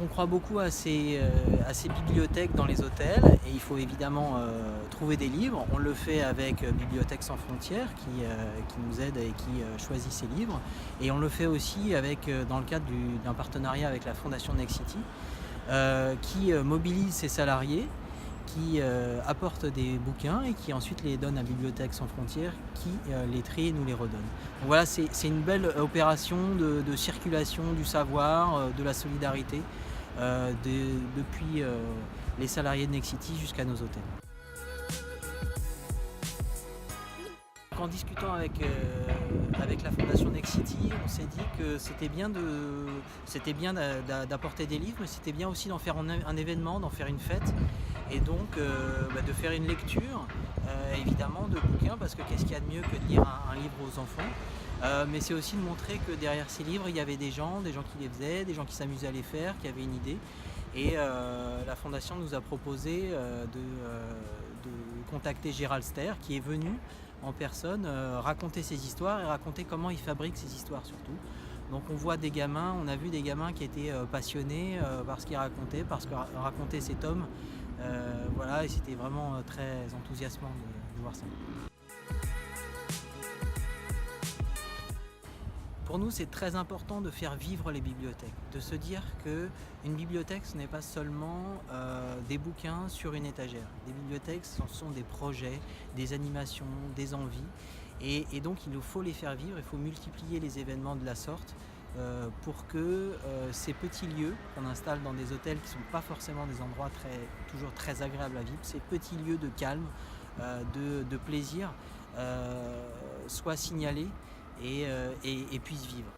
on croit beaucoup à ces bibliothèques dans les hôtels et il faut évidemment trouver des livres. On le fait avec Bibliothèques sans frontières qui nous aide et qui choisit ces livres. Et on le fait aussi dans le cadre d'un partenariat avec la Fondation Nexity qui mobilise ses salariés, qui apporte des bouquins et qui ensuite les donne à Bibliothèques sans frontières qui les trie et nous les redonne. Donc voilà, c'est une belle opération de circulation du savoir, de la solidarité depuis les salariés de Nexity jusqu'à nos hôtels. En discutant avec la Fondation Nexity, on s'est dit que c'était bien d'apporter des livres, mais c'était bien aussi d'en faire un événement, d'en faire une fête, et donc de faire une lecture, évidemment, de bouquins, parce que qu'est-ce qu'il y a de mieux que de lire un livre aux enfants, mais c'est aussi de montrer que derrière ces livres, il y avait des gens qui les faisaient, des gens qui s'amusaient à les faire, qui avaient une idée, et la Fondation nous a proposé de contacter Gérald Ster, qui est venu en personne raconter ses histoires et raconter comment il fabrique ses histoires surtout. Donc on voit on a vu des gamins qui étaient passionnés par ce qu'il racontait, parce que racontait ces tomes, voilà, et c'était vraiment très enthousiasmant de voir ça. Pour nous, c'est très important de faire vivre les bibliothèques, de se dire qu'une bibliothèque, ce n'est pas seulement des bouquins sur une étagère. Des bibliothèques, ce sont des projets, des animations, des envies. Et donc, il nous faut les faire vivre, il faut multiplier les événements de la sorte pour que ces petits lieux qu'on installe dans des hôtels qui ne sont pas forcément des endroits toujours très agréables à vivre, ces petits lieux de calme, de plaisir, soient signalés et puissent vivre.